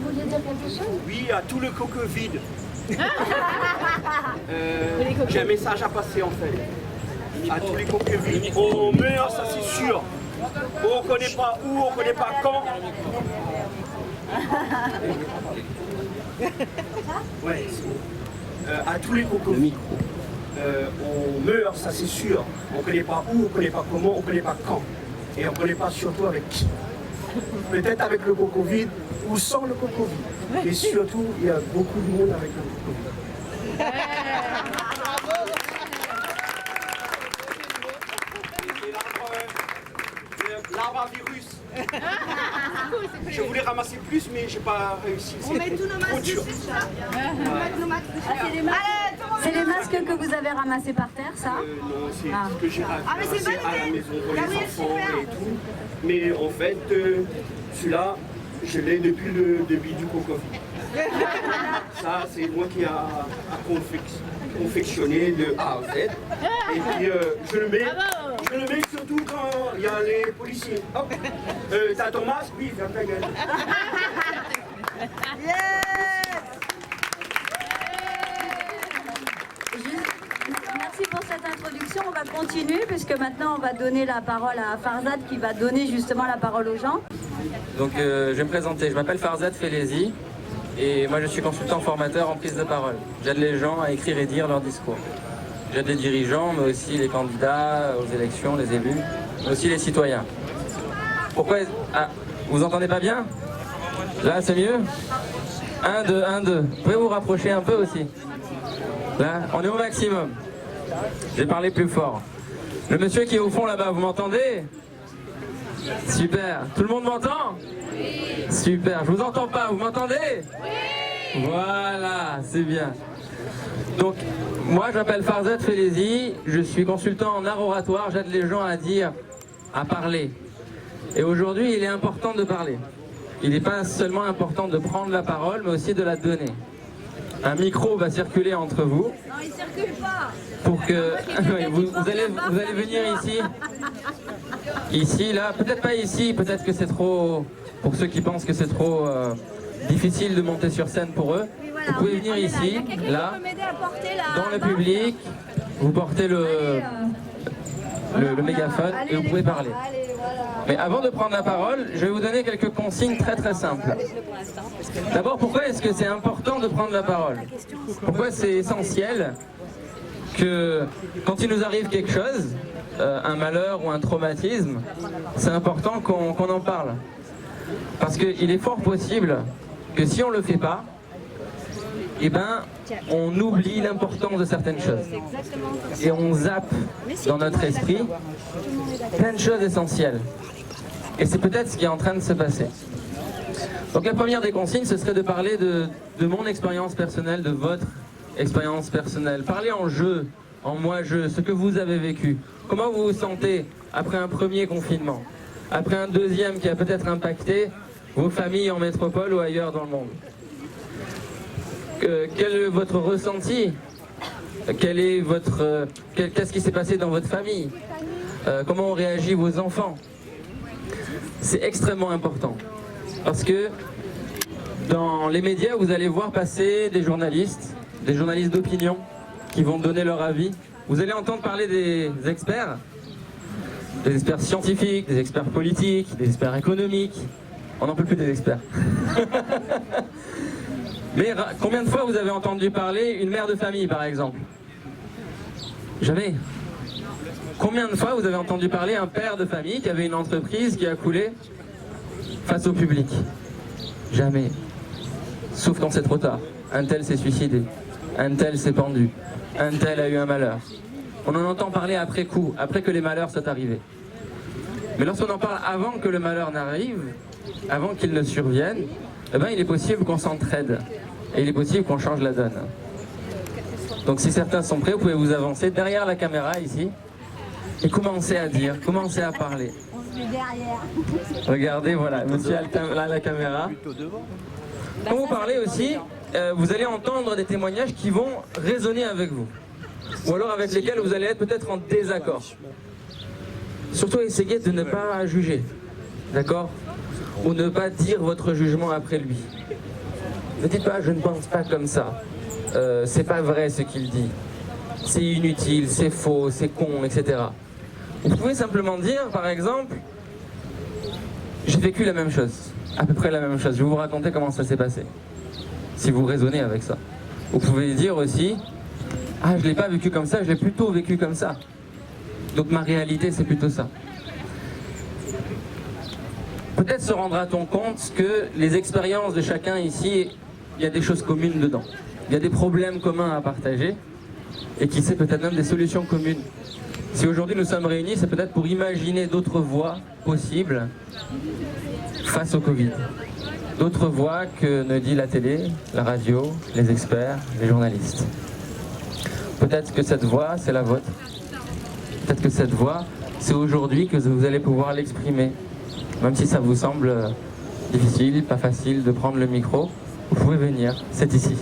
vous vouliez dire quelque chose? Oui, à tout le coco vide. J'ai un message à passer en fait. À tous les coco vides. On meurt, ça c'est sûr. On ne connaît pas où, on ne connaît pas quand. Ouais. À tous les cocos vides. On meurt, ça c'est sûr. On ne connaît pas où, on ne connaît pas comment, on ne connaît pas quand. Et on ne connaît pas surtout avec qui. Peut-être avec le coco vide ou sans le coco vide. Mais surtout, il y a beaucoup de monde avec le coco vide. L'arbre à virus. Je voulais ramasser plus, mais j'ai pas réussi. On met tous nos masques ici, c'est ça? C'est les masques que vous avez ramassés par terre, ça? Non, c'est ce que j'ai ramassé mais c'est bonne à la idée. maison pour Ah les oui, enfants super. et tout. Mais en fait, celui-là, je l'ai depuis le début du coco. Ça, c'est moi qui a confectionné de A à Z. Et puis, je le mets surtout quand il y a les policiers. Hop. T'as ton masque? Oui, ferme ta gueule. Merci pour cette introduction. On va continuer puisque maintenant on va donner la parole à Farzad qui va donner justement la parole aux gens. Donc je vais me présenter, je m'appelle Farzad Felezi et moi je suis consultant formateur en prise de parole. J'aide les gens à écrire et dire leur discours. J'aide les dirigeants mais aussi les candidats aux élections, les élus, mais aussi les citoyens. Pourquoi? Ah, vous entendez pas bien? Là c'est mieux? 1, 2, 1, 2. Vous pouvez vous rapprocher un peu aussi? Là, on est au maximum. Je vais parler plus fort. Le monsieur qui est au fond là-bas, vous m'entendez? Super. Tout le monde m'entend? Super. Je vous entends pas, vous m'entendez? Voilà, c'est bien. Donc, moi je m'appelle Farzad Felezi, je suis consultant en art oratoire, j'aide les gens à dire, à parler. Et aujourd'hui, il est important de parler. Il n'est pas seulement important de prendre la parole, mais aussi de la donner. Un micro va circuler entre vous. Non, il circule pas. Pour que vous allez venir ici. Ici, là, peut-être pas ici, peut-être que c'est trop, pour ceux qui pensent que c'est trop difficile de monter sur scène pour eux. Vous pouvez venir ici, là, dans le public, vous portez le mégaphone et vous pouvez parler. Mais avant de prendre la parole, je vais vous donner quelques consignes très très simples. D'abord, pourquoi est-ce que c'est important de prendre la parole? Pourquoi c'est essentiel que quand il nous arrive quelque chose, un malheur ou un traumatisme, c'est important qu'on en parle? Parce qu'il est fort possible que si on ne le fait pas, eh ben, on oublie l'importance de certaines choses. Et on zappe dans notre esprit plein de choses essentielles. Et c'est peut-être ce qui est en train de se passer. Donc la première des consignes, ce serait de parler de mon expérience personnelle, de votre expérience personnelle. Parlez en je, en moi-je, ce que vous avez vécu. Comment vous vous sentez après un premier confinement, après un deuxième qui a peut-être impacté vos familles en métropole ou ailleurs dans le monde. Quel est votre ressenti? Qu'est-ce qui s'est passé dans votre famille? Comment ont réagi vos enfants? C'est extrêmement important. Parce que dans les médias, vous allez voir passer des journalistes d'opinion qui vont donner leur avis. Vous allez entendre parler des experts scientifiques, des experts politiques, des experts économiques. On n'en peut plus des experts. Mais combien de fois vous avez entendu parler une mère de famille, par exemple? Jamais. Combien de fois vous avez entendu parler un père de famille qui avait une entreprise qui a coulé face au public? Jamais. Sauf quand c'est trop tard. Un tel s'est suicidé. Un tel s'est pendu. Un tel a eu un malheur. On en entend parler après coup, après que les malheurs soient arrivés. Mais lorsqu'on en parle avant que le malheur n'arrive, avant qu'il ne survienne, eh ben, il est possible qu'on s'entraide. Et il est possible qu'on change la donne. Donc si certains sont prêts, vous pouvez vous avancer derrière la caméra ici et commencer à dire, commencer à parler. Regardez, voilà, monsieur là la caméra. Quand vous parlez aussi, vous allez entendre des témoignages qui vont résonner avec vous. Ou alors avec lesquels vous allez être peut-être en désaccord. Surtout essayez de ne pas juger. D'accord? ou ne pas dire votre jugement après lui. Ne dites pas « je ne pense pas comme ça, c'est pas vrai ce qu'il dit, c'est inutile, c'est faux, c'est con, etc. » Vous pouvez simplement dire, par exemple, « j'ai vécu la même chose, à peu près la même chose, je vais vous raconter comment ça s'est passé. » Si vous raisonnez avec ça. Vous pouvez dire aussi, « ah, je ne l'ai pas vécu comme ça, je l'ai plutôt vécu comme ça. Donc ma réalité, c'est plutôt ça. » Peut-être se rendra-t-on compte que les expériences de chacun ici, il y a des choses communes dedans. Il y a des problèmes communs à partager et qui sait peut-être même des solutions communes. Si aujourd'hui nous sommes réunis, c'est peut-être pour imaginer d'autres voies possibles face au Covid. D'autres voies que ne dit la télé, la radio, les experts, les journalistes. Peut-être que cette voie, c'est la vôtre. Peut-être que cette voie, c'est aujourd'hui que vous allez pouvoir l'exprimer. Même si ça vous semble difficile, pas facile de prendre le micro, vous pouvez venir, c'est ici.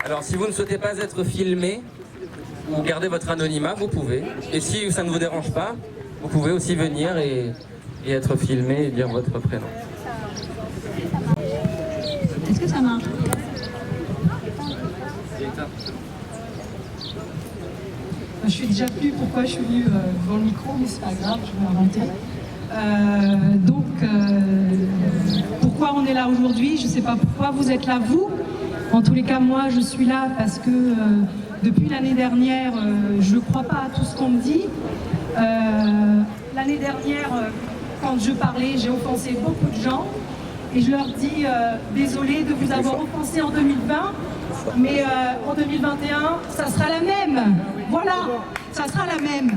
Alors si vous ne souhaitez pas être filmé ou garder votre anonymat, vous pouvez. Et si ça ne vous dérange pas, vous pouvez aussi venir et être filmé et dire votre prénom. Est-ce que ça marche? Je suis déjà venue, pourquoi je suis venue devant le micro, mais c'est pas grave, je vais inventer. Pourquoi on est là aujourd'hui? Je ne sais pas pourquoi vous êtes là, vous. En tous les cas, moi, je suis là parce que depuis l'année dernière, je ne crois pas à tout ce qu'on me dit. L'année dernière, quand je parlais, j'ai offensé beaucoup de gens. Et je leur dis désolé de vous avoir offensé en 2020, mais en 2021, ça sera la même. Voilà, ça sera la même.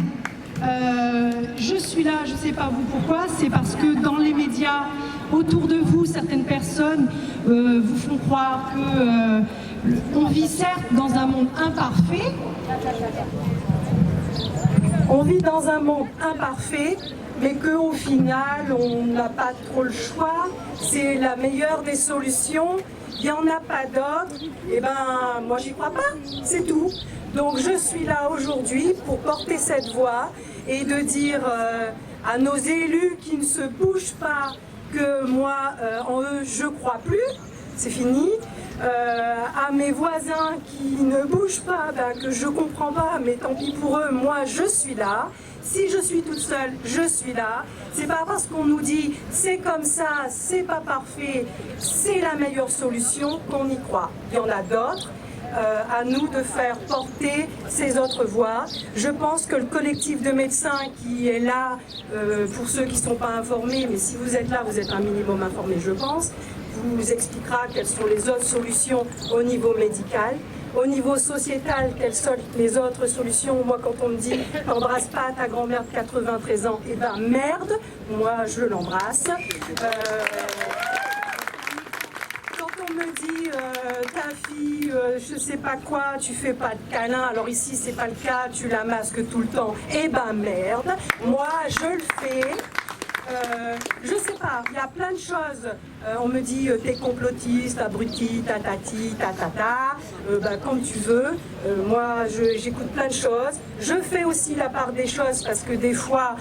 Je suis là, je ne sais pas vous pourquoi, c'est parce que dans les médias, autour de vous, certaines personnes vous font croire qu'on vit certes dans un monde imparfait. On vit dans un monde imparfait, mais qu'au final, on n'a pas trop le choix. C'est la meilleure des solutions. Il n'y en a pas d'autre. Et ben, moi, j'y crois pas. C'est tout. Donc, je suis là aujourd'hui pour porter cette voix et de dire à nos élus qui ne se bougent pas que moi, en eux, je crois plus. C'est fini. À mes voisins qui ne bougent pas, que je comprends pas, mais tant pis pour eux, moi je suis là. Si je suis toute seule, je suis là. C'est pas parce qu'on nous dit c'est comme ça, c'est pas parfait, c'est la meilleure solution qu'on y croit. Il y en a d'autres. À nous de faire porter ces autres voix. Je pense que le collectif de médecins qui est là, pour ceux qui ne sont pas informés, mais si vous êtes là, vous êtes un minimum informé, je pense, vous expliquera quelles sont les autres solutions au niveau médical. Au niveau sociétal, quelles sont les autres solutions? Moi, quand on me dit « t'embrasse pas ta grand-mère de 93 ans », eh ben merde, moi je l'embrasse. Quand on me dit ta fille, je sais pas quoi, tu fais pas de câlin, alors ici c'est pas le cas, tu la masques tout le temps, eh ben merde, moi je le fais. Je sais pas, il y a plein de choses. On me dit t'es complotiste, abruti, tatati, tatata, comme tu veux. Moi, j'écoute plein de choses. Je fais aussi la part des choses parce que des fois,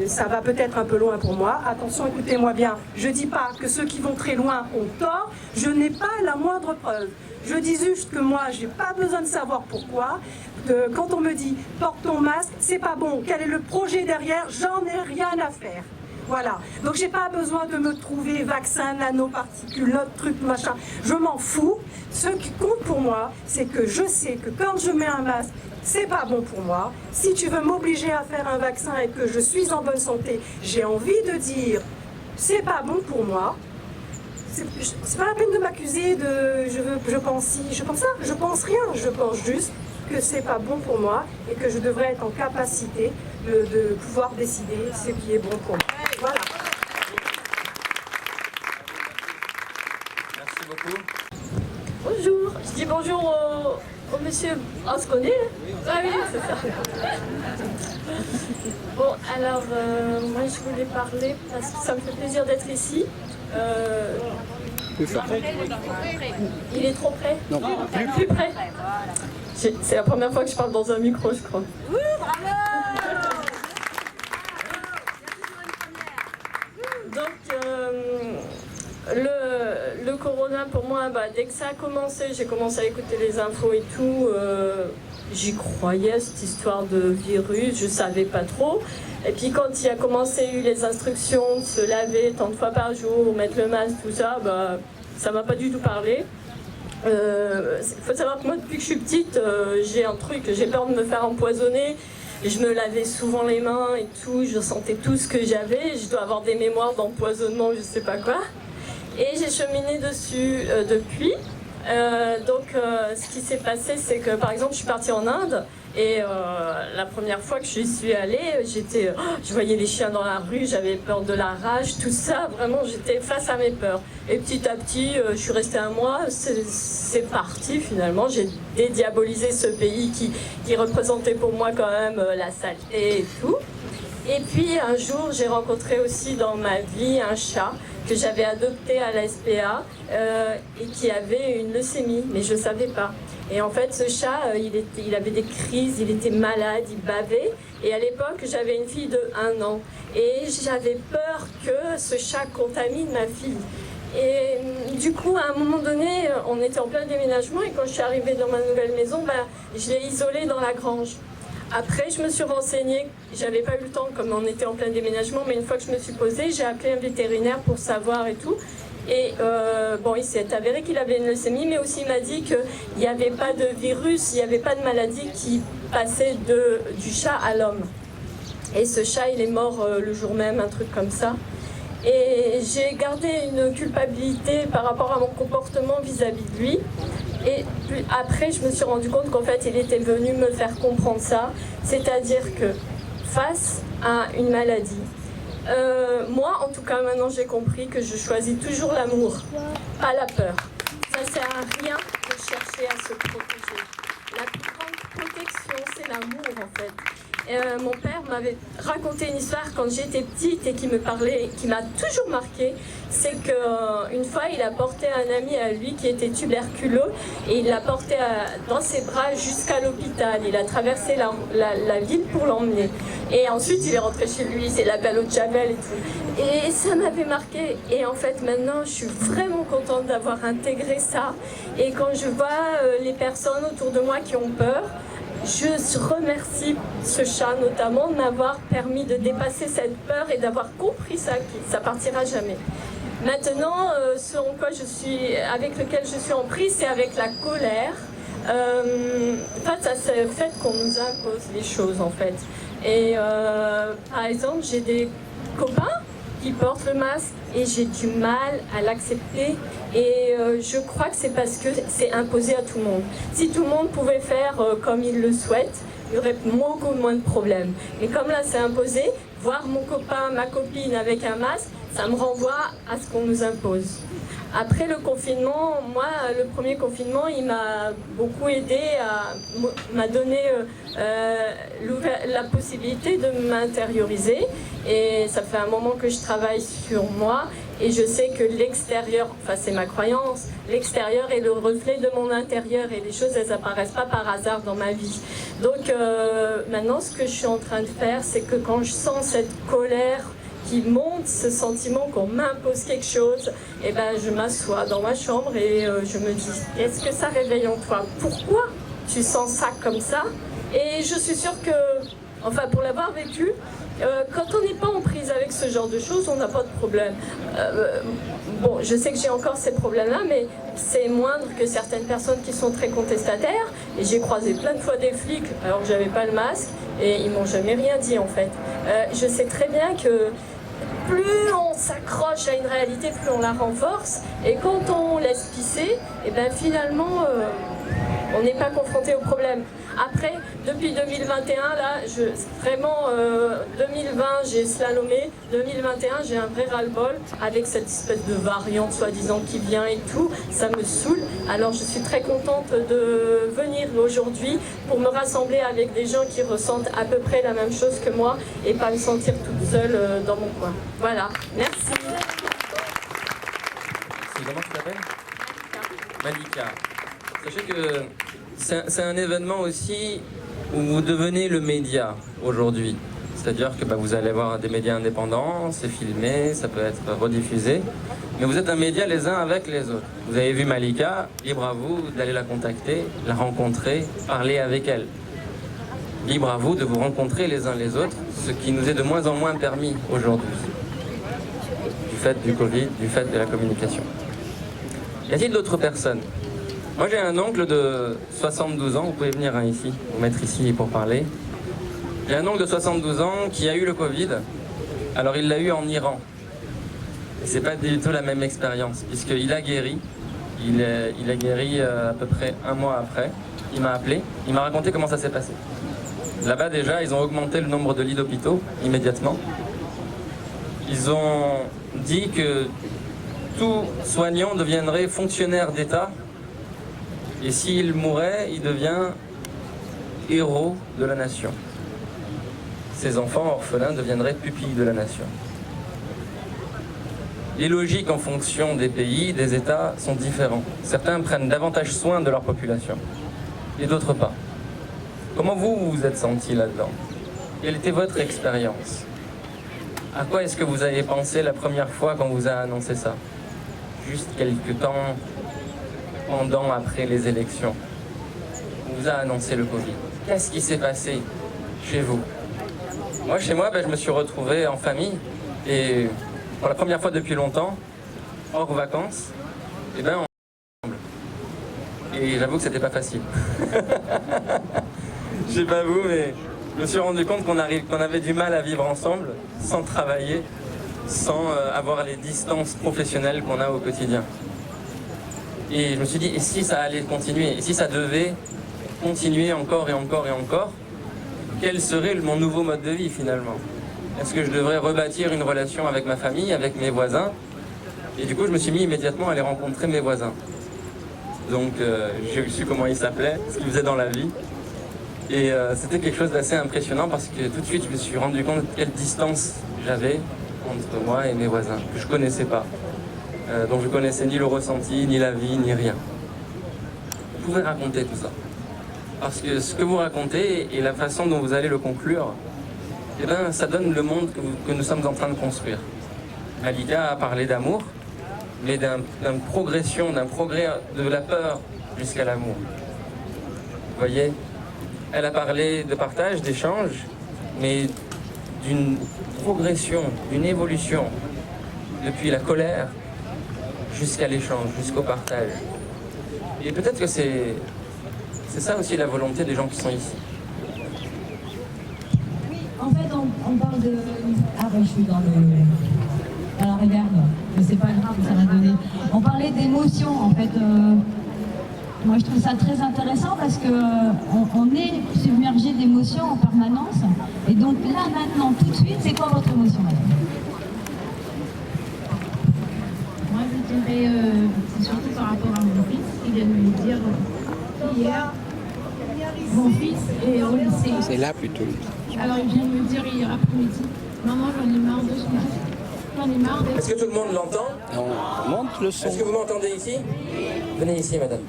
ça va peut-être un peu loin pour moi. Attention, écoutez-moi bien. Je dis pas que ceux qui vont très loin ont tort. Je n'ai pas la moindre preuve. Je dis juste que moi, j'ai pas besoin de savoir pourquoi. Quand on me dit porte ton masque, c'est pas bon. Quel est le projet derrière? J'en ai rien à faire. Voilà. Donc j'ai pas besoin de me trouver vaccin, nanoparticules, autre truc, machin. Je m'en fous. Ce qui compte pour moi, c'est que je sais que quand je mets un masque, c'est pas bon pour moi. Si tu veux m'obliger à faire un vaccin et que je suis en bonne santé, j'ai envie de dire c'est pas bon pour moi. C'est pas la peine de m'accuser de je pense ci, je pense ça, je pense rien, je pense juste que c'est pas bon pour moi et que je devrais être en capacité de pouvoir décider ce qui est bon pour moi. Voilà. Merci beaucoup. Bonjour, je dis bonjour au monsieur. On se connaît là? Ah oui, c'est ça. Bon, alors, moi je voulais parler parce que ça me fait plaisir d'être ici. Plus fort. Il est trop près? Non, Plus près? C'est la première fois que je parle dans un micro, je crois. Donc, le corona, pour moi, dès que ça a commencé, j'ai commencé à écouter les infos et tout. J'y croyais à cette histoire de virus, je savais pas trop. Et puis quand il a commencé, eu les instructions de se laver tant de fois par jour, mettre le masque, tout ça, ça m'a pas du tout parlé. Faut savoir que moi, depuis que je suis petite, j'ai un truc, j'ai peur de me faire empoisonner. Je me lavais souvent les mains et tout, je sentais tout ce que j'avais. Je dois avoir des mémoires d'empoisonnement, je sais pas quoi. Et j'ai cheminé dessus depuis. Ce qui s'est passé, c'est que par exemple, je suis partie en Inde et la première fois que je suis allée, je voyais les chiens dans la rue, j'avais peur de la rage, tout ça, vraiment, j'étais face à mes peurs. Et petit à petit, je suis restée un mois, c'est parti finalement, j'ai dédiabolisé ce pays qui représentait pour moi quand même la saleté et tout. Et puis un jour, j'ai rencontré aussi dans ma vie un chat que j'avais adopté à la SPA et qui avait une leucémie, mais je ne savais pas. Et en fait, ce chat, il avait des crises, il était malade, il bavait. Et à l'époque, j'avais une fille de 1 an. Et j'avais peur que ce chat contamine ma fille. Et du coup, à un moment donné, on était en plein déménagement et quand je suis arrivée dans ma nouvelle maison, je l'ai isolée dans la grange. Après, je me suis renseignée, j'avais pas eu le temps comme on était en plein déménagement, mais une fois que je me suis posée, j'ai appelé un vétérinaire pour savoir et tout. Et il s'est avéré qu'il avait une leucémie, mais aussi il m'a dit qu'il n'y avait pas de virus, il n'y avait pas de maladie qui passait du chat à l'homme. Et ce chat, il est mort le jour même, un truc comme ça. Et j'ai gardé une culpabilité par rapport à mon comportement vis-à-vis de lui. Et après, je me suis rendu compte qu'en fait, il était venu me faire comprendre ça. C'est-à-dire que face à une maladie, moi, en tout cas, maintenant, j'ai compris que je choisis toujours l'amour, pas la peur. Ça ne sert à rien de chercher à se protéger. La plus grande protection, c'est l'amour, en fait. Mon père m'avait raconté une histoire quand j'étais petite et qui m'a toujours marqué. C'est qu'une fois, il a porté un ami à lui qui était tuberculeux et il l'a porté dans ses bras jusqu'à l'hôpital. Il a traversé la ville pour l'emmener. Et ensuite, il est rentré chez lui, c'est la belle eau de Javel et tout. Et ça m'avait marqué. Et en fait, maintenant, je suis vraiment contente d'avoir intégré ça. Et quand je vois les personnes autour de moi qui ont peur, je remercie ce chat notamment de m'avoir permis de dépasser cette peur et d'avoir compris ça, que ça partira jamais. Maintenant, ce avec lequel je suis en prise, c'est avec la colère. Face à ce fait qu'on nous impose les choses en fait. Et par exemple, j'ai des copains qui portent le masque et j'ai du mal à l'accepter et je crois que c'est parce que c'est imposé à tout le monde. Si tout le monde pouvait faire comme il le souhaite, il y aurait beaucoup moins de problèmes. Mais comme là c'est imposé, voir mon copain, ma copine avec un masque, ça me renvoie à ce qu'on nous impose. Après le confinement, moi, le premier confinement, il m'a beaucoup aidé, m'a donné la possibilité de m'intérioriser. Et ça fait un moment que je travaille sur moi et je sais que l'extérieur, enfin c'est ma croyance, l'extérieur est le reflet de mon intérieur et les choses, elles apparaissent pas par hasard dans ma vie. Donc maintenant, ce que je suis en train de faire, c'est que quand je sens cette colère qui monte, ce sentiment qu'on m'impose quelque chose, et ben je m'assois dans ma chambre et je me dis, qu'est-ce que ça réveille en toi? Pourquoi tu sens ça comme ça? Et je suis sûre que, enfin pour l'avoir vécu, quand on n'est pas en prise avec ce genre de choses, on n'a pas de problème. Bon, je sais que j'ai encore ces problèmes-là, mais c'est moindre que certaines personnes qui sont très contestataires. Et j'ai croisé plein de fois des flics alors que j'avais pas le masque et ils m'ont jamais rien dit en fait. Je sais très bien que plus on s'accroche à une réalité, plus on la renforce. Et quand on laisse pisser, et ben finalement, on n'est pas confronté au problème. Après, depuis 2021, là, vraiment, 2020, j'ai slalomé. 2021, j'ai un vrai ras-le-bol avec cette espèce de variante soi-disant qui vient et tout. Ça me saoule. Alors, je suis très contente de venir aujourd'hui pour me rassembler avec des gens qui ressentent à peu près la même chose que moi et pas me sentir toute seule dans mon coin. Voilà. Merci. Comment tu t'appelles ? Malika, sachez que c'est un événement aussi où vous devenez le média aujourd'hui. C'est-à-dire que vous allez voir des médias indépendants, c'est filmé, ça peut être rediffusé, mais vous êtes un média les uns avec les autres. Vous avez vu Malika, libre à vous d'aller la contacter, la rencontrer, parler avec elle. Libre à vous de vous rencontrer les uns les autres, ce qui nous est de moins en moins permis aujourd'hui, du fait du Covid, du fait de la communication. Y a-t-il d'autres personnes? Moi j'ai un oncle de 72 ans, vous pouvez venir ici, vous mettre ici pour parler. J'ai un oncle de 72 ans qui a eu le Covid, alors il l'a eu en Iran. Et c'est pas du tout la même expérience, puisqu'il a guéri, il a guéri à peu près un mois après. Il m'a appelé, il m'a raconté comment ça s'est passé. Là-bas déjà, ils ont augmenté le nombre de lits d'hôpitaux immédiatement. Ils ont dit que tout soignant deviendrait fonctionnaire d'État, et s'il mourait, il devient héros de la nation. Ses enfants orphelins deviendraient pupilles de la nation. Les logiques en fonction des pays, des États sont différents. Certains prennent davantage soin de leur population et d'autres pas. Comment vous vous êtes senti là-dedans? Quelle était votre expérience? À quoi est-ce que vous avez pensé la première fois quand on vous a annoncé ça? Juste quelques temps pendant, après les élections. On vous a annoncé le Covid. Qu'est-ce qui s'est passé chez vous? Moi, chez moi, je me suis retrouvé en famille et pour la première fois depuis longtemps, hors vacances, ensemble. Et j'avoue que c'était pas facile. Je sais pas vous, mais je me suis rendu compte qu'on avait du mal à vivre ensemble, sans travailler, sans avoir les distances professionnelles qu'on a au quotidien. Et je me suis dit, et si ça allait continuer? Et si ça devait continuer encore et encore et encore? Quel serait mon nouveau mode de vie finalement? Est-ce que je devrais rebâtir une relation avec ma famille, avec mes voisins? Et du coup, je me suis mis immédiatement à aller rencontrer mes voisins. Donc, j'ai su comment ils s'appelaient, ce qu'ils faisaient dans la vie. Et c'était quelque chose d'assez impressionnant parce que tout de suite, je me suis rendu compte de quelle distance j'avais entre moi et mes voisins, que je ne connaissais pas. Donc, je ne connaissais ni le ressenti, ni la vie, ni rien. Vous pouvez raconter tout ça. Parce que ce que vous racontez et la façon dont vous allez le conclure, ça donne le monde que nous sommes en train de construire. Malika a parlé d'amour, mais d'une progression, d'un progrès de la peur jusqu'à l'amour. Vous voyez? Elle a parlé de partage, d'échange, mais d'une progression, d'une évolution, depuis la colère jusqu'à l'échange, jusqu'au partage. Et peut-être que c'est ça aussi la volonté des gens qui sont ici. En fait, on parle de... Ah oui, je suis dans la réverb, mais c'est pas grave, ça va donner. On parlait d'émotion, en fait. Moi, je trouve ça très intéressant parce qu'on est submergé d'émotions en permanence. Et donc là, maintenant, tout de suite, c'est quoi votre émotion, madame? Moi, je dirais, c'est surtout par rapport à mon fils. Il vient de me dire hier, mon fils est au lycée. C'est là plutôt. Alors, il vient de me dire hier après-midi, maman, j'en ai marre de ce masque. J'en ai marre d'être... Est-ce que tout le monde l'entend? On monte le son. Est-ce que vous m'entendez ici? Venez ici, madame.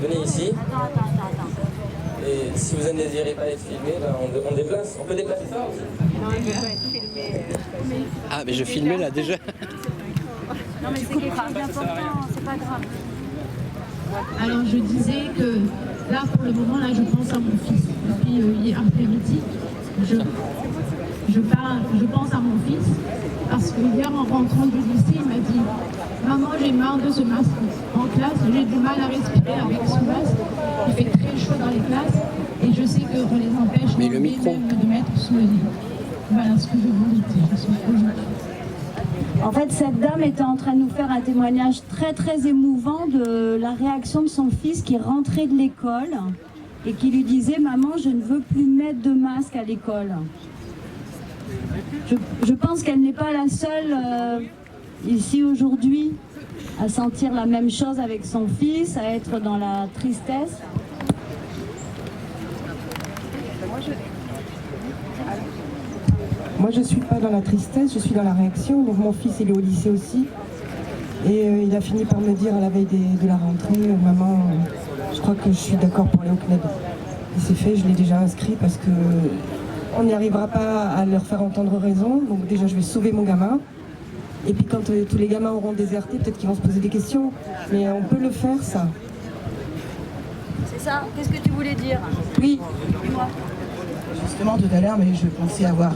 Venez ici. Et si vous ne désirez pas être filmé, on déplace. On peut déplacer ça aussi. Non, il veut pas être filmé. Ah, mais je filmais là déjà. Non, mais c'est quelque chose d'important, c'est pas grave. Alors, je disais que là, pour le moment, là, je pense à mon fils. Depuis hier après-midi, je pense à mon fils. Parce que hier, en rentrant du lycée, il m'a dit « Maman, j'ai marre de ce masque. En classe, j'ai du mal à respirer avec ce masque. Il fait très chaud dans les classes. Et je sais qu'on les empêche Mais le micro. même de mettre sous le lit. » Voilà ce que je voulais dire. Je suis aujourd'hui. En fait, cette dame était en train de nous faire un témoignage très très émouvant de la réaction de son fils qui est rentré de l'école et qui lui disait « Maman, je ne veux plus mettre de masque à l'école ». Je pense qu'elle n'est pas la seule ici aujourd'hui à sentir la même chose avec son fils, à être dans la tristesse. Moi, je ne suis pas dans la tristesse, je suis dans la réaction. Donc, mon fils, il est au lycée aussi. Et il a fini par me dire à la veille de la rentrée, maman, je crois que je suis d'accord pour aller au CNED. Et c'est fait, je l'ai déjà inscrit parce que on n'y arrivera pas à leur faire entendre raison. Donc déjà, je vais sauver mon gamin. Et puis quand tous les gamins auront déserté, peut-être qu'ils vont se poser des questions. Mais on peut le faire, ça. C'est ça. Qu'est-ce que tu voulais dire? Oui. Dis-moi. Justement, tout à l'heure, mais je pensais avoir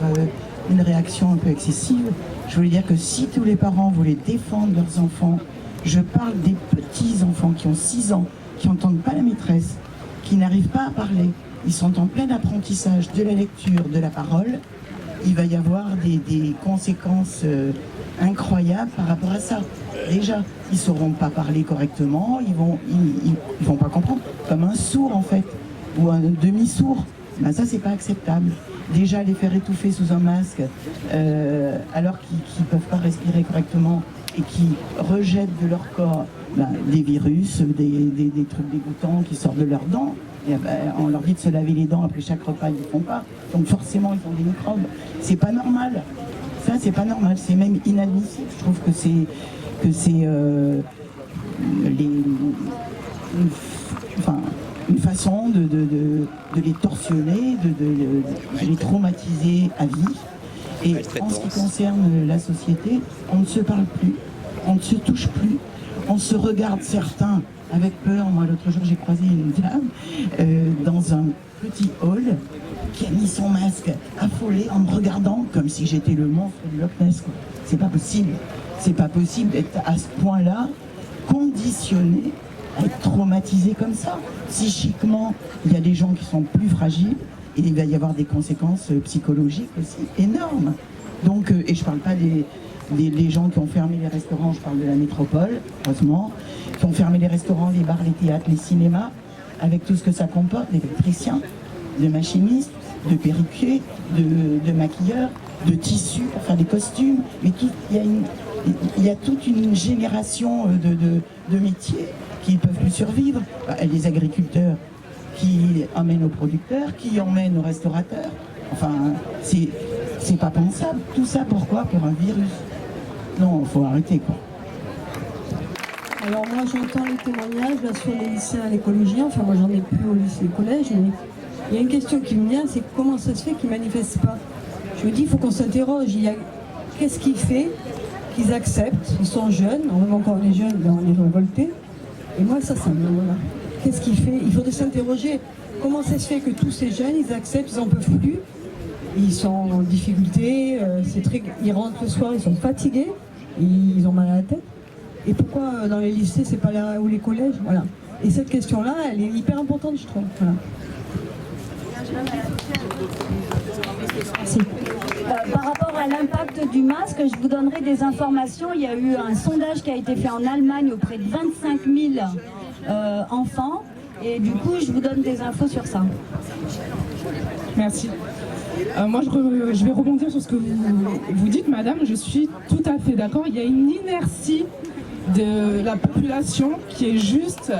une réaction un peu excessive. Je voulais dire que si tous les parents voulaient défendre leurs enfants, je parle des petits-enfants qui ont 6 ans, qui n'entendent pas la maîtresse, qui n'arrivent pas à parler. Ils sont en plein apprentissage de la lecture, de la parole. Il va y avoir des conséquences incroyables par rapport à ça. Déjà, ils ne sauront pas parler correctement, ils vont pas comprendre, comme un sourd en fait, ou un demi-sourd. Ben ça, c'est pas acceptable. Déjà, les faire étouffer sous un masque, alors qu'ils ne peuvent pas respirer correctement et qui rejettent de leur corps des virus, des trucs dégoûtants qui sortent de leurs dents. Et on leur dit de se laver les dents après chaque repas, ils ne le font pas. Donc forcément, ils ont des microbes. C'est pas normal. Ça, c'est pas normal. C'est même inadmissible. Je trouve que c'est une façon de les torsionner, de les traumatiser à vie. Et en ce qui concerne la société, on ne se parle plus, on ne se touche plus, on se regarde certains avec peur. Moi, l'autre jour, j'ai croisé une dame dans un petit hall qui a mis son masque affolé en me regardant comme si j'étais le monstre du Loch Ness. C'est pas possible. C'est pas possible d'être à ce point-là conditionné à être traumatisé comme ça. Psychiquement, il y a des gens qui sont plus fragiles et il va y avoir des conséquences psychologiques aussi énormes. Donc, et je parle pas des gens qui ont fermé les restaurants, je parle de la métropole, heureusement, qui ont fermé les restaurants, les bars, les théâtres, les cinémas, avec tout ce que ça comporte, d'électriciens, de machinistes, de perruquiers, de maquilleurs, de tissus pour faire des costumes. Mais il y a toute une génération de métiers qui ne peuvent plus survivre. Les agriculteurs qui emmènent aux producteurs, qui emmènent aux restaurateurs. Enfin, c'est pas pensable. Tout ça pourquoi? Pour un virus. Non, il faut arrêter, quoi. Alors moi j'entends les témoignages là, sur les lycéens à l'écologie, enfin moi j'en ai plus au lycée et collège, mais il y a une question qui me vient, c'est comment ça se fait qu'ils ne manifestent pas? Je me dis, il faut qu'on s'interroge, qu'est-ce qui fait qu'ils acceptent? Ils sont jeunes, on a encore les jeunes, on est révoltés, et moi ça me... Voilà. Qu'est-ce qui fait? Il faudrait s'interroger, comment ça se fait que tous ces jeunes, ils acceptent, ils n'en peuvent plus, ils sont en difficulté, ils rentrent le soir, ils sont fatigués, ils ont mal à la tête. Et pourquoi dans les lycées, c'est pas là ou les collèges? Voilà. Et cette question-là, elle est hyper importante, je trouve. Voilà. Merci. Par rapport à l'impact du masque, je vous donnerai des informations. Il y a eu un sondage qui a été fait en Allemagne auprès de 25 000 enfants. Et du coup, je vous donne des infos sur ça. Merci. Moi, je vais rebondir sur ce que vous dites, madame. Je suis tout à fait d'accord. Il y a une inertie de la population qui est juste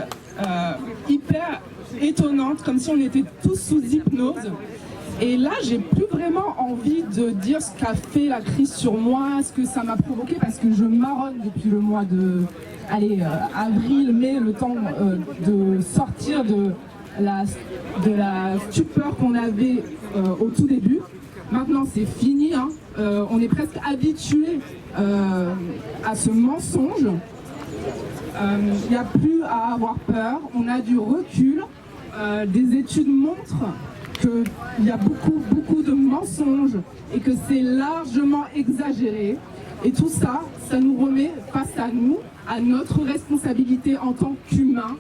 hyper étonnante, comme si on était tous sous hypnose. Et là, j'ai plus vraiment envie de dire ce qu'a fait la crise sur moi, ce que ça m'a provoqué, parce que je marronne depuis le mois de avril, mai, le temps de sortir de la stupeur qu'on avait au tout début. Maintenant, c'est fini, hein. On est presque habitué à ce mensonge. Il n'y a plus à avoir peur, on a du recul. Des études montrent qu'il y a beaucoup de mensonges et que c'est largement exagéré. Et tout ça, ça nous remet face à nous, à notre responsabilité en tant qu'humains,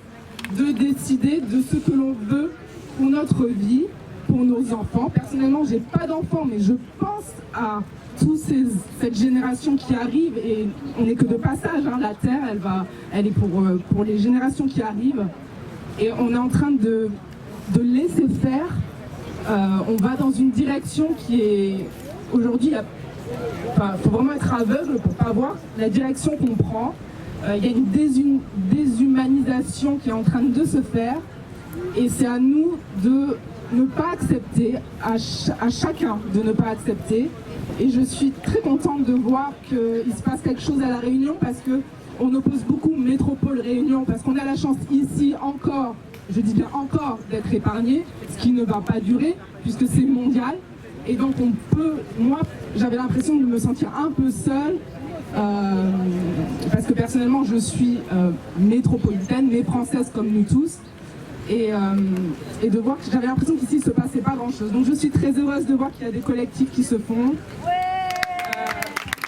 de décider de ce que l'on veut pour notre vie, pour nos enfants. Personnellement, j'ai pas d'enfants, mais je pense à toute cette génération qui arrive, et on n'est que de passage, hein. La Terre, elle est pour les générations qui arrivent. Et on est en train de laisser faire. On va dans une direction qui est aujourd'hui, faut vraiment être aveugle pour pas voir la direction qu'on prend. Il y a une déshumanisation qui est en train de se faire, et c'est à nous de ne pas accepter, à chacun de ne pas accepter. Et je suis très contente de voir qu'il se passe quelque chose à La Réunion, parce que on oppose beaucoup métropole-réunion parce qu'on a la chance ici encore, je dis bien encore, d'être épargné, ce qui ne va pas durer puisque c'est mondial. Et donc on peut, moi j'avais l'impression de me sentir un peu seule parce que personnellement je suis métropolitaine, mais française comme nous tous. Et de voir que j'avais l'impression qu'ici il ne se passait pas grand chose. Donc je suis très heureuse de voir qu'il y a des collectifs qui se font.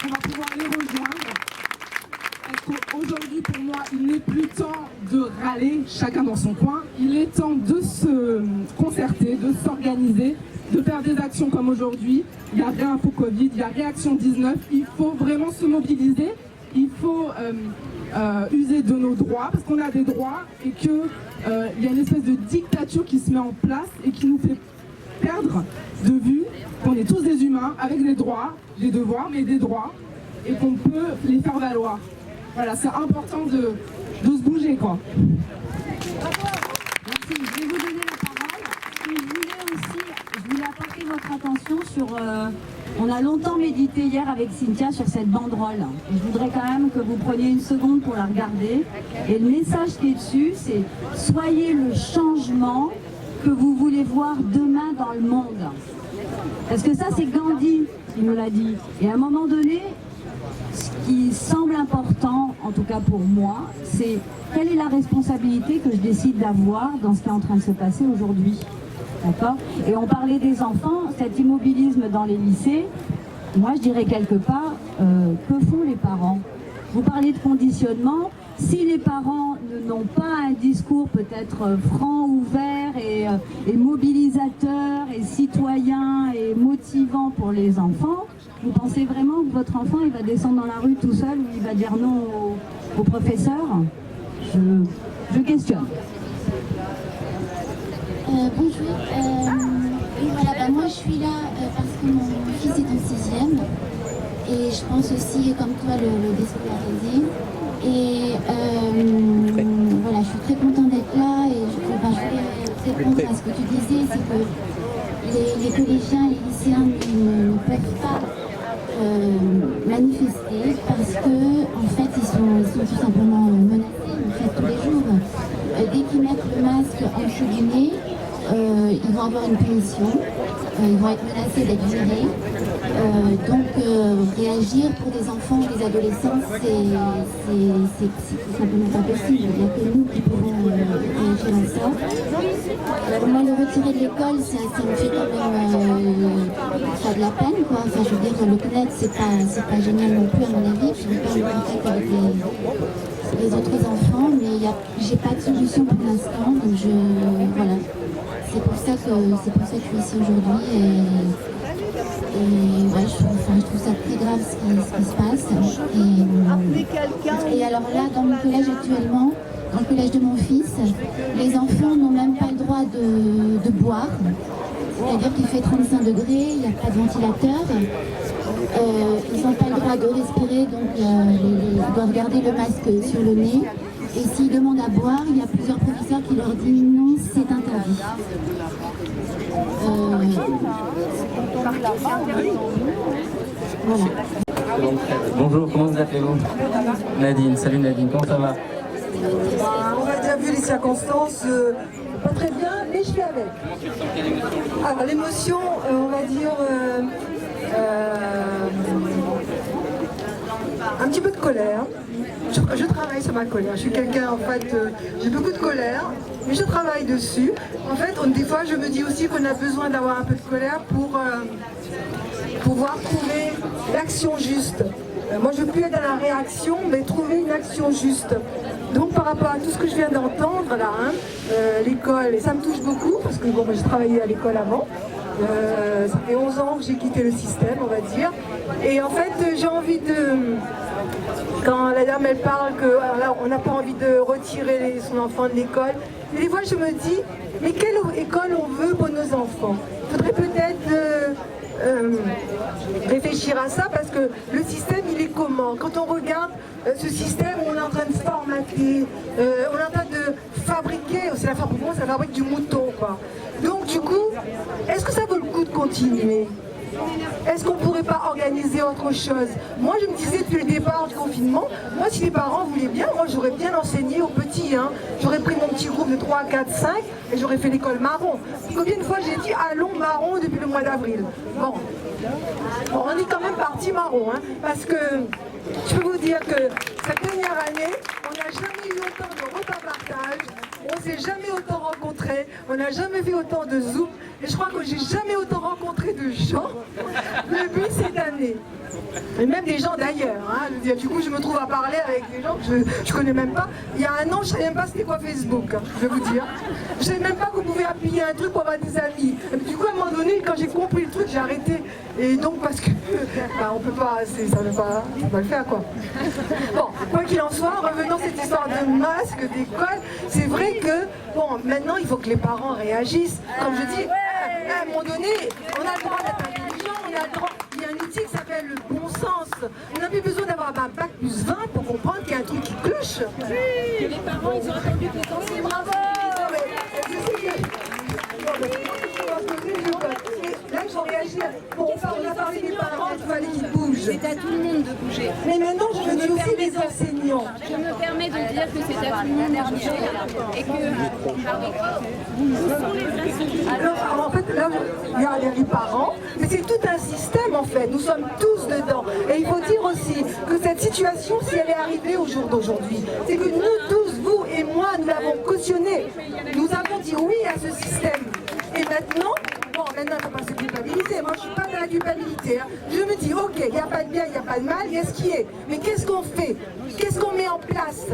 On va pouvoir les rejoindre. Parce qu'aujourd'hui pour moi il n'est plus temps de râler chacun dans son coin. Il est temps de se concerter, de s'organiser, de faire des actions comme aujourd'hui. Il y a Réinfo Covid, il y a Réaction 19. Il faut vraiment se mobiliser. Il faut user de nos droits parce qu'on a des droits et que il y a une espèce de dictature qui se met en place et qui nous fait perdre de vue qu'on est tous des humains avec des droits, des devoirs, mais des droits et qu'on peut les faire valoir. Voilà, c'est important de se bouger, quoi. Merci, je vais vous donner la parole. Et je voulais apporter votre attention sur... on a longtemps médité hier avec Cynthia sur cette banderole. Et je voudrais quand même que vous preniez une seconde pour la regarder. Et le message qui est dessus, c'est « Soyez le changement que vous voulez voir demain dans le monde ». Parce que ça, c'est Gandhi qui nous l'a dit. Et à un moment donné, ce qui semble important, en tout cas pour moi, c'est quelle est la responsabilité que je décide d'avoir dans ce qui est en train de se passer aujourd'hui. D'accord ? Et on parlait des enfants, cet immobilisme dans les lycées, moi je dirais quelque part, que font les parents ? Vous parlez de conditionnement, si les parents n'ont pas un discours peut-être franc, ouvert et mobilisateur et citoyen et motivant pour les enfants, vous pensez vraiment que votre enfant il va descendre dans la rue tout seul ou il va dire non au professeur ? Je questionne. Bonjour, voilà, moi je suis là parce que mon fils est en 6e et je pense aussi comme toi le déscolariser et voilà, je suis très contente d'être là et je voulais répondre à ce que tu disais, c'est que les collégiens et les lycéens ne peuvent pas manifester parce que en fait ils sont tout simplement menacés en fait tous les jours. Dès qu'ils mettent le masque entre guillemets, ils vont avoir une punition, ils vont être menacés d'être virés. Donc réagir pour des enfants ou des adolescents, c'est tout simplement pas possible. Il n'y a que nous qui pouvons réagir à ça. Moi, le retirer de l'école, ça me fait quand même de la peine, quoi. Enfin, je veux dire, le CNED, c'est pas génial non plus à mon avis. Je n'ai pas eu contact avec les autres enfants, mais j'ai pas de solution pour l'instant, donc voilà. C'est pour ça que je suis ici aujourd'hui et ouais, je trouve ça très grave ce qui se passe. Et alors là, dans mon collège actuellement, dans le collège de mon fils, les enfants n'ont même pas le droit de boire. C'est-à-dire qu'il fait 35 degrés, il n'y a pas de ventilateur. Ils n'ont pas le droit de respirer, donc ils doivent garder le masque sur le nez. Et s'ils demandent à boire, il y a plusieurs professeurs qui leur disent non, c'est interdit. Voilà. Bonjour, comment vous appelez-vous ? Nadine, salut Nadine, comment ça va ? On a déjà vu les circonstances, pas très bien, mais je fais avec. Alors l'émotion, on va dire, un petit peu de colère. Je travaille sur ma colère. Je suis quelqu'un, en fait, j'ai beaucoup de colère, mais je travaille dessus. En fait, des fois, je me dis aussi qu'on a besoin d'avoir un peu de colère pour pouvoir trouver l'action juste. Moi, je ne veux plus être dans la réaction, mais trouver une action juste. Donc, par rapport à tout ce que je viens d'entendre, là, l'école, et ça me touche beaucoup, parce que bon, j'ai travaillé à l'école avant. Ça fait 11 ans que j'ai quitté le système, on va dire. Et en fait, j'ai envie de... Quand la dame, elle parle qu'on n'a pas envie de retirer son enfant de l'école, et des fois, je me dis, mais quelle école on veut pour nos enfants ? Il faudrait peut-être réfléchir à ça, parce que le système, il est comment ? Quand on regarde ce système, on est en train de formater, on est en train de fabriquer, c'est la fabrique du mouton, quoi. Donc du coup, est-ce que ça vaut le coup de continuer ? Est-ce qu'on ne pourrait pas organiser autre chose? Moi, je me disais depuis le départ du confinement, moi, si les parents voulaient bien, moi, j'aurais bien enseigné aux petits. Hein. J'aurais pris mon petit groupe de 3, 4, 5 et j'aurais fait l'école marron. Combien de fois j'ai dit allons marron depuis le mois d'avril? Bon, on est quand même parti marron, hein, parce que je peux vous dire que cette dernière année, on n'a jamais eu autant de repas partage, on ne s'est jamais autant rencontrés, on n'a jamais fait autant de Zoom, et je crois que j'ai jamais autant rencontré de gens depuis cette année. Et même des gens d'ailleurs, hein. Du coup je me trouve à parler avec des gens que je connais même pas. Il y a un an, je ne savais même pas c'était quoi Facebook, hein, je vais vous dire. Je ne savais même pas qu'on pouvait appuyer un truc pour avoir des amis. Et du coup à un moment donné, quand j'ai compris le truc, j'ai arrêté. Et donc parce que bah, on peut pas, ça ne va pas le faire quoi. Bon, quoi qu'il en soit, revenons à cette histoire de masque, d'école, c'est vrai que bon, maintenant il faut que les parents réagissent. Comme je dis, à un moment donné, on a le droit d'être intelligent, on a le droit. Il y a un outil qui s'appelle le bon sens. On n'a plus besoin d'avoir un bac plus 20 pour comprendre qu'il y a un truc qui cloche. Les parents, ils ont attendu que les enseignants. Bravo! Là, il faut réagir. Bon, on a parlé des parents, il fallait qu'ils bougent. C'est à tout le monde de bouger. Mais maintenant, je dis aussi les enseignants. Je me permets de dire que c'est à tout le monde de bouger. Et que... Alors, en fait, là, il y a les parents, mais c'est tout un système, en fait. Nous sommes tous dedans. Et il faut dire aussi que cette situation, si elle est arrivée au jour d'aujourd'hui, c'est que nous tous, vous et moi, nous l'avons cautionné. Nous avons dit oui à ce système. Et maintenant, bon, maintenant, il ne faut pas se culpabiliser. Moi, je ne suis pas dans la culpabilité. Hein. Je me dis, ok, il n'y a pas de bien, il n'y a pas de mal, il y a ce qui est. Mais qu'est-ce qu'on fait? Qu'est-ce qu'on met en place?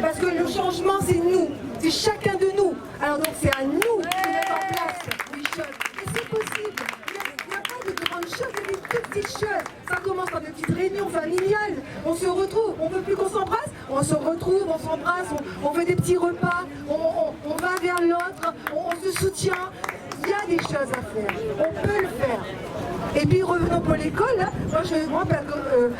Parce que le changement, c'est nous. C'est chacun de nous. Alors donc, c'est à nous de mettre en place les choses. Et c'est possible. Il n'y a pas de grandes choses, il y a des toutes petites choses. Ça commence par des petites réunions familiales. On se retrouve. On ne veut plus qu'on s'embrasse. On se retrouve, on s'embrasse, on fait des petits repas, on va vers l'autre, on se soutient. Il y a des choses à faire. On peut le faire. Et puis revenons pour l'école, hein. Moi,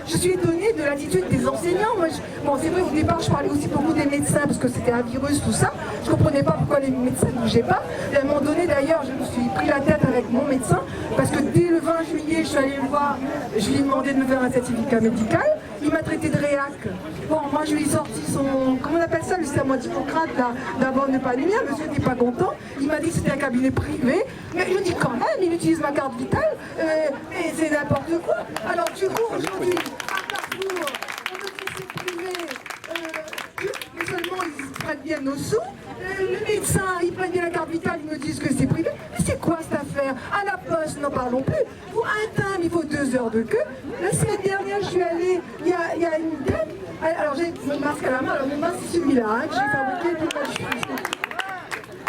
je suis étonnée de l'attitude des enseignants. Bon, c'est vrai, au départ, je parlais aussi beaucoup des médecins parce que c'était un virus, tout ça. Je ne comprenais pas pourquoi les médecins ne bougeaient pas. Et à un moment donné, d'ailleurs, je me suis pris la tête avec mon médecin parce que dès le 20 juillet, je suis allée le voir, je lui ai demandé de me faire un certificat médical. Il m'a traité de réac. Bon, moi, je lui ai sorti son, comment on appelle ça, le serment d'Hippocrate, d'abord ne pas nuire. Monsieur n'était pas content. Il m'a dit que c'était un cabinet privé. Mais je dis quand même, il utilise ma carte vitale. Mais c'est n'importe quoi. Alors du coup, aujourd'hui, à Carrefour, on me dit c'est privé, mais seulement ils prennent bien nos sous. Le médecin, ils prennent bien la carte vitale, ils me disent que c'est privé. Mais c'est quoi cette affaire? À la poste, n'en parlons plus. Pour un timbre, il faut 2 heures de queue. La semaine dernière, je suis allée, il y a une dame. Alors j'ai mon masque à la main, alors mon masque c'est celui-là, hein, que j'ai fabriqué pour moi.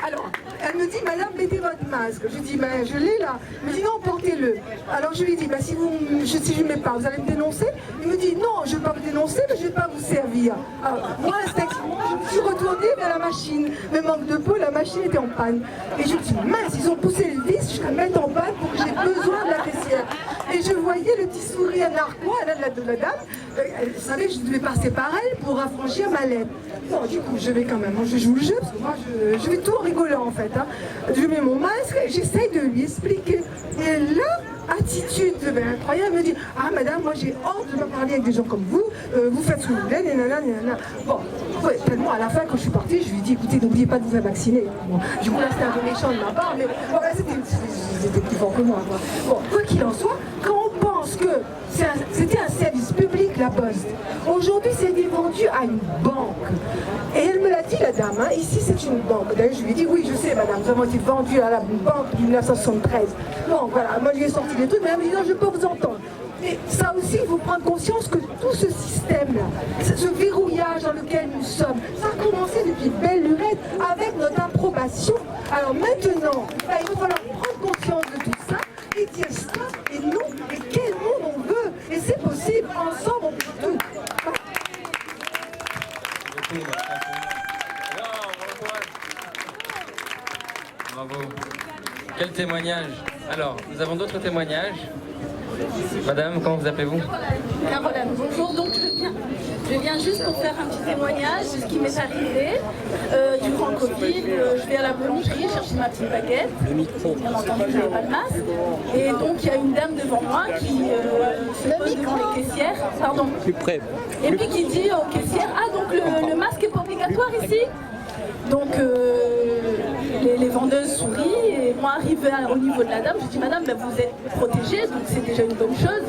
Alors, elle me dit, madame, mettez votre masque. Je dis, ben, je l'ai là. Elle me dit, non, portez-le. Alors je lui dis, ben, si je ne mets pas, vous allez me dénoncer? Il me dit, non, je ne vais pas vous dénoncer, mais je ne vais pas vous servir. Alors, moi, instinctivement, je me suis retournée vers la machine. Mais manque de peau, la machine était en panne. Et je me dis, mince, ils ont poussé le vis jusqu'à mettre en panne pour que j'ai besoin de la caissière. Et je voyais le petit sourire narquois de la dame. Elle savait que je devais passer par elle pour affranchir ma lettre. Bon, du coup, je vais quand même, je joue le jeu, parce que moi, je vais tout en rigolant en fait. Hein. Je mets mon masque et j'essaye de lui expliquer. Et là, attitude incroyable, elle me dit, ah madame, moi j'ai honte de me parler avec des gens comme vous, vous faites ce que vous voulez, nanana. Bon, ouais, tellement à la fin, quand je suis partie, je lui ai dit, écoutez, n'oubliez pas de vous faire vacciner. Bon, du coup là, c'était un peu méchant de ma part, mais bon, là, c'était plus fort que moi. Quoi. Bon, quoi qu'il en soit, quand on pense que c'était un service public, la Poste, aujourd'hui, c'est vendu à une banque. Et elle me l'a dit, la dame, hein, ici, c'est une banque. D'ailleurs, je lui ai dit, oui, je sais, madame, nous avons été vendus à la banque de 1973. Bon, voilà, moi, je lui ai sorti des trucs, mais elle me dit, non, je peux vous entendre. Et ça aussi, il faut prendre conscience que tout ce système-là, ce verrouillage dans lequel nous sommes, ça a commencé depuis belle lurette avec notre approbation. Alors maintenant, bah, il va falloir prendre conscience de tout ça et dire stop et non, et quel monde on veut. Et c'est possible, ensemble on peut tout. Bravo. Quel témoignage. Alors, nous avons d'autres témoignages. Madame, comment vous appelez-vous? Caroline, bonjour. Donc je viens juste pour faire un petit témoignage de ce qui m'est arrivé durant le Covid. Je vais à la boulangerie chercher ma petite baguette. Le micro. Bien entendu, je n'avais pas de masque. Et donc il y a une dame devant moi qui se pose devant les caissières. Pardon. Plus près. Et puis qui dit aux caissières, ah donc le masque n'est pas obligatoire ici? Donc les vendeuses sourient et moi arrivé au niveau de la dame, je dis madame ben, vous êtes protégée donc c'est déjà une bonne chose,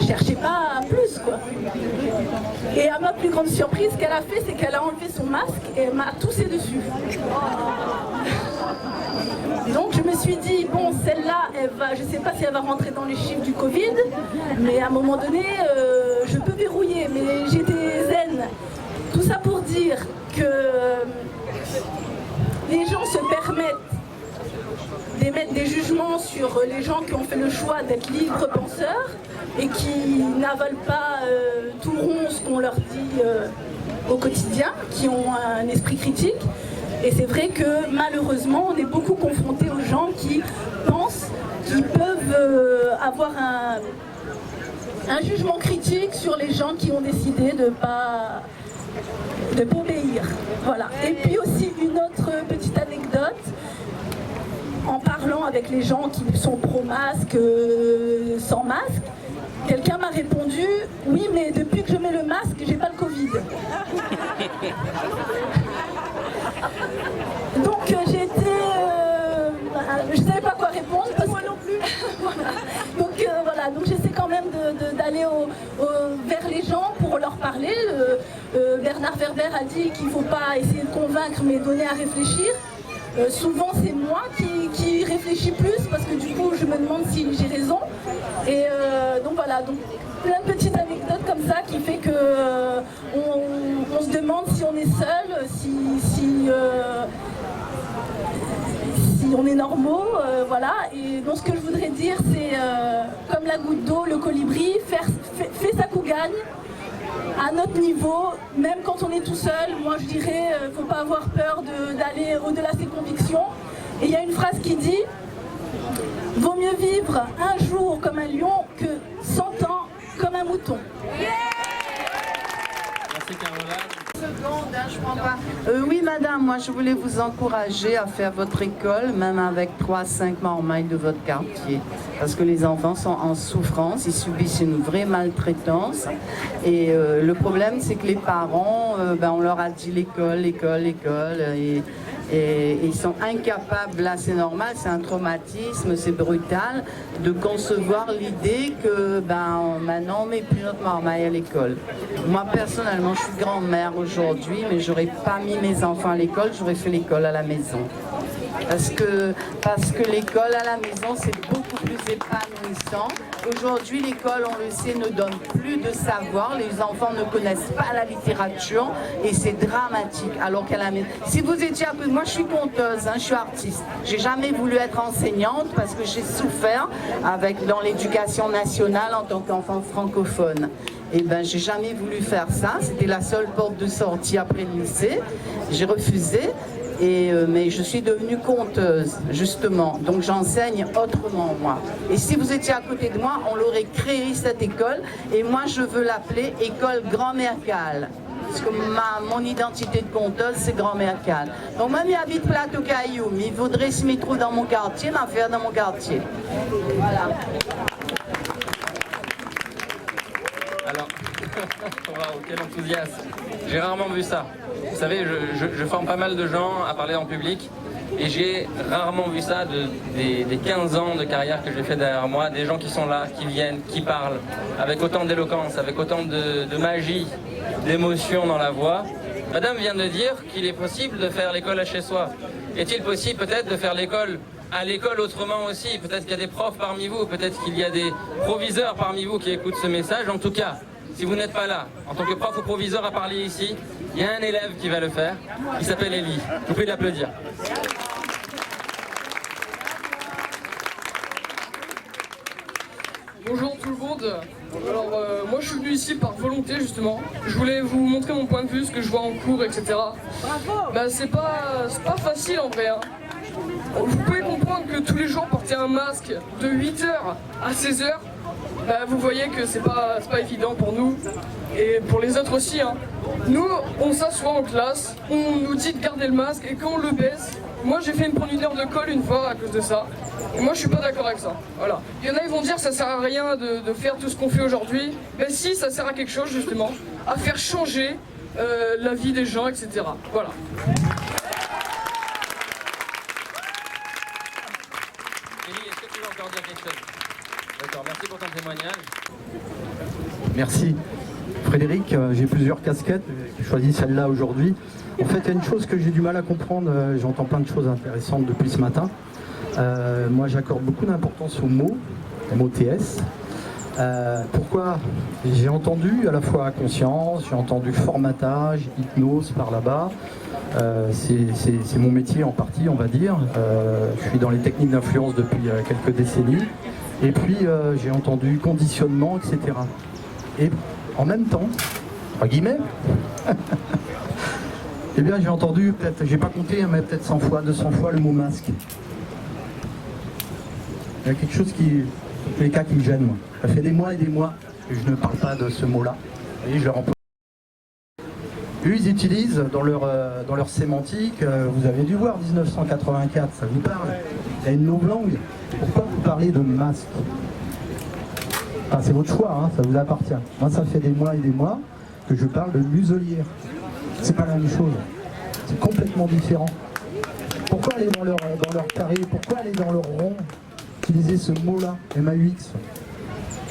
cherchez pas plus quoi. Et à ma plus grande surprise, ce qu'elle a fait c'est qu'elle a enlevé son masque et elle m'a toussé dessus. Donc je me suis dit bon celle-là elle va, je sais pas si elle va rentrer dans les chiffres du Covid, mais à un moment donné je peux verrouiller, mais j'étais zen. Tout ça pour dire que les gens se permettent d'émettre des jugements sur les gens qui ont fait le choix d'être libres penseurs et qui n'avalent pas tout rond ce qu'on leur dit au quotidien, qui ont un esprit critique. Et c'est vrai que malheureusement, on est beaucoup confrontés aux gens qui pensent qu'ils peuvent avoir un jugement critique sur les gens qui ont décidé de pas obéir. Voilà. Et puis aussi une autre petite anecdote, en parlant avec les gens qui sont pro-masque, sans masque, quelqu'un m'a répondu « Oui, mais depuis que je mets le masque, j'ai pas le Covid. » Donc j'ai été... je savais pas quoi répondre. Parce moi non plus. Voilà. Donc j'essaie quand même d'aller vers les gens pour leur parler. Bernard Werber a dit qu'il ne faut pas essayer de convaincre mais donner à réfléchir. Souvent c'est moi qui réfléchis plus parce que du coup je me demande si j'ai raison. Et donc voilà, donc plein de petites anecdotes comme ça qui fait que on se demande si on est seul, si on est normaux, voilà. Et donc ce que je voudrais dire c'est comme la goutte d'eau, le colibri, fait sa coup gagne. À notre niveau, même quand on est tout seul, moi je dirais, faut pas avoir peur d'aller au-delà de ses convictions. Et il y a une phrase qui dit « Vaut mieux vivre un jour comme un lion que 100 ans comme un mouton. » Merci Caroline. Seconde, je prends pas. Oui madame, moi je voulais vous encourager à faire votre école, même avec 3-5 marmailles de votre quartier. Parce que les enfants sont en souffrance, ils subissent une vraie maltraitance. Et le problème c'est que les parents, on leur a dit l'école, et ils sont incapables, là c'est normal, c'est un traumatisme, c'est brutal, de concevoir l'idée que maintenant on ne met plus notre marmaille à l'école. Moi personnellement, je suis grand-mère aujourd'hui, mais j'aurais pas mis mes enfants à l'école, j'aurais fait l'école à la maison. Parce que l'école à la maison, c'est beaucoup plus épanouissant. Aujourd'hui, l'école, on le sait, ne donne plus de savoir. Les enfants ne connaissent pas la littérature et c'est dramatique. Alors qu'à la maison, si vous étiez à côté, moi je suis conteuse, je suis artiste. J'ai jamais voulu être enseignante parce que j'ai souffert dans l'éducation nationale en tant qu'enfant francophone. Et j'ai jamais voulu faire ça. C'était la seule porte de sortie après le lycée. J'ai refusé. Mais je suis devenue conteuse, justement. Donc j'enseigne autrement, moi. Et si vous étiez à côté de moi, on l'aurait créé, cette école. Et moi, je veux l'appeler École Grand-Mère Cal. Parce que mon identité de conteuse, c'est Grand-Mère Cal. Donc moi, j'habite Plateau Caillou. Mais il faudrait, si je me trouve dans mon quartier, m'en faire dans mon quartier. Voilà. Alors, wow, quel enthousiasme. J'ai rarement vu ça. Vous savez, je forme pas mal de gens à parler en public et j'ai rarement vu ça des 15 ans de carrière que j'ai fait derrière moi, des gens qui sont là, qui viennent, qui parlent, avec autant d'éloquence, avec autant de magie, d'émotion dans la voix. Madame vient de dire qu'il est possible de faire l'école à chez soi. Est-il possible peut-être de faire l'école à l'école autrement aussi? Peut-être qu'il y a des profs parmi vous, peut-être qu'il y a des proviseurs parmi vous qui écoutent ce message. En tout cas, si vous n'êtes pas là, en tant que prof ou proviseur à parler ici, il y a un élève qui va le faire, qui s'appelle Elie. Vous pouvez l'applaudir. Bonjour tout le monde. Alors moi je suis venu ici par volonté justement. Je voulais vous montrer mon point de vue, ce que je vois en cours, etc. Bravo. C'est pas facile en vrai. Vous pouvez comprendre que tous les jours porter un masque de 8h à 16h, bah, vous voyez que c'est pas évident pour nous et pour les autres aussi. Hein. Nous, on s'assoit en classe, on nous dit de garder le masque et quand on le baisse, moi j'ai fait prendre 1 heure de colle une fois à cause de ça. Et moi je suis pas d'accord avec ça. Voilà. Il y en a, ils vont dire que ça sert à rien de faire tout ce qu'on fait aujourd'hui. Mais si, ça sert à quelque chose justement, à faire changer la vie des gens, etc. Voilà. Élie, est-ce que tu veux encore dire quelque chose? D'accord, merci pour ton témoignage. Merci. Frédéric, j'ai plusieurs casquettes, j'ai choisi celle-là aujourd'hui. En fait, il y a une chose que j'ai du mal à comprendre, j'entends plein de choses intéressantes depuis ce matin. Moi, j'accorde beaucoup d'importance aux mots, TS. Pourquoi? J'ai entendu à la fois conscience, j'ai entendu formatage, hypnose par là-bas. C'est mon métier en partie, on va dire. Je suis dans les techniques d'influence depuis quelques décennies. Et puis, j'ai entendu conditionnement, etc. Et en même temps, entre guillemets, eh bien j'ai entendu, peut-être, j'ai pas compté, mais peut-être 100 fois, 200 fois le mot masque. Il y a quelque chose qui, dans les cas, qui me gêne, moi. Ça fait des mois et des mois que je ne parle pas de ce mot-là. Et je leur emploie. Eux, ils utilisent dans leur sémantique, vous avez dû voir 1984, ça vous parle. Il y a une novlangue. Pourquoi vous parlez de masque? Enfin, c'est votre choix, hein, ça vous appartient. Moi, ça fait des mois et des mois que je parle de muselière. C'est pas la même chose. C'est complètement différent. Pourquoi aller dans leur carré? Pourquoi aller dans leur rond? Utiliser ce mot-là, MAUX.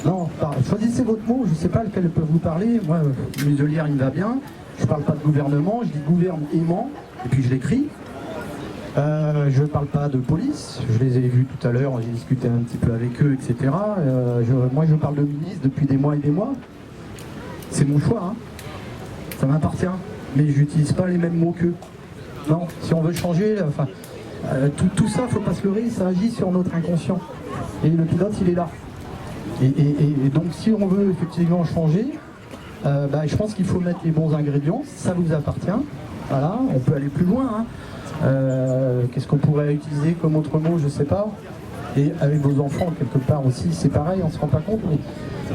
Non, choisissez votre mot, je ne sais pas lequel peut vous parler. Moi, muselière, il me va bien. Je ne parle pas de gouvernement, je dis gouverne aimant, et puis je l'écris. Je ne parle pas de police, je les ai vus tout à l'heure, j'ai discuté un petit peu avec eux, etc. Moi, je parle de ministre depuis des mois et des mois. C'est mon choix, hein. Ça m'appartient. Mais je n'utilise pas les mêmes mots qu'eux. Non, si on veut changer, enfin, tout ça, il ne faut pas se leurrer, ça agit sur notre inconscient. Et le pilote, il est là. Et donc, si on veut effectivement changer, je pense qu'il faut mettre les bons ingrédients, ça vous appartient. Voilà, on peut aller plus loin. Hein. Qu'est-ce qu'on pourrait utiliser comme autre mot, je ne sais pas. Et avec vos enfants, quelque part aussi, c'est pareil, on ne se rend pas compte. Mais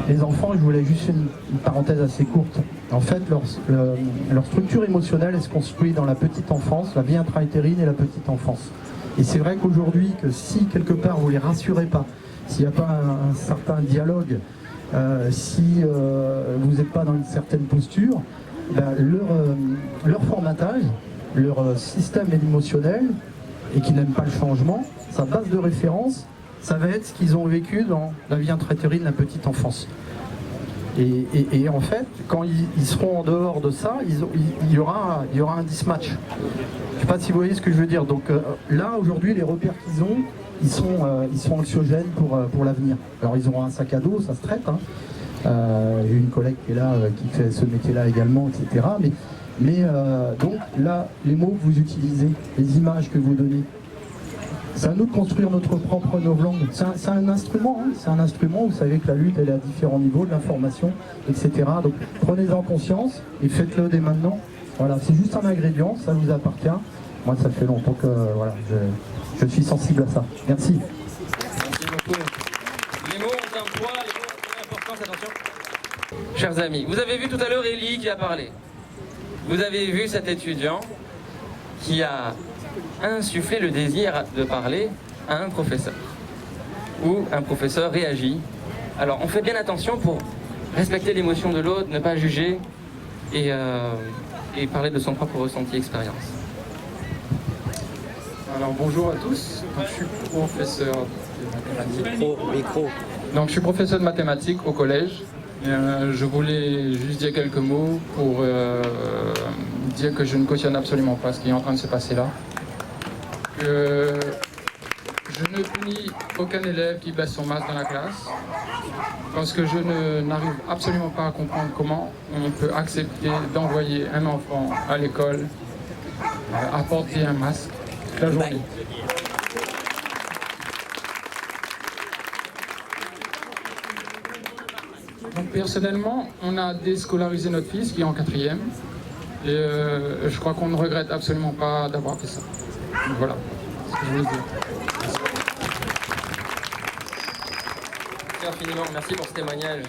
les enfants, je voulais juste une parenthèse assez courte. En fait, leur structure émotionnelle, elle se construit dans la petite enfance, la vie intra-utérine et la petite enfance. Et c'est vrai qu'aujourd'hui, que si quelque part vous ne les rassurez pas, s'il n'y a pas un certain dialogue, si vous n'êtes pas dans une certaine posture, leur formatage, leur système émotionnel, et qui n'aiment pas le changement, sa base de référence, ça va être ce qu'ils ont vécu dans la vie intra-utérine, la petite enfance. Et en fait, quand ils seront en dehors de ça, il y aura un mismatch. Je ne sais pas si vous voyez ce que je veux dire. Donc là, aujourd'hui, les repères qu'ils ont, ils sont anxiogènes pour l'avenir. Alors ils auront un sac à dos, ça se traite. Hein. J'ai une collègue qui est là, qui fait ce métier-là également, etc. Donc là, les mots que vous utilisez, les images que vous donnez, c'est à nous de construire notre propre novlangue. C'est un instrument, hein. C'est un instrument, vous savez que la lutte elle est à différents niveaux, de l'information, etc. Donc prenez-en conscience et faites-le dès maintenant. Voilà, c'est juste un ingrédient, ça vous appartient. Moi ça fait longtemps que voilà, je suis sensible à ça. Merci. Merci beaucoup. Les mots ont un poids, les mots ont une importance, attention. Chers amis, vous avez vu tout à l'heure Élie qui a parlé. Vous avez vu cet étudiant qui a insufflé le désir de parler à un professeur. Ou un professeur réagit. Alors on fait bien attention pour respecter l'émotion de l'autre, ne pas juger et parler de son propre ressenti, expérience. Alors bonjour à tous, donc, je suis professeur de mathématiques. Donc je suis professeur de mathématiques au collège. Je voulais juste dire quelques mots pour dire que je ne cautionne absolument pas ce qui est en train de se passer là. Que je ne punis aucun élève qui baisse son masque dans la classe parce que je n'arrive absolument pas à comprendre comment on peut accepter d'envoyer un enfant à l'école à porter un masque toute la journée. Donc personnellement, on a déscolarisé notre fils qui est en 4e et je crois qu'on ne regrette absolument pas d'avoir fait ça. Donc voilà ce que je voulais dire. Merci infiniment, merci pour ce témoignage.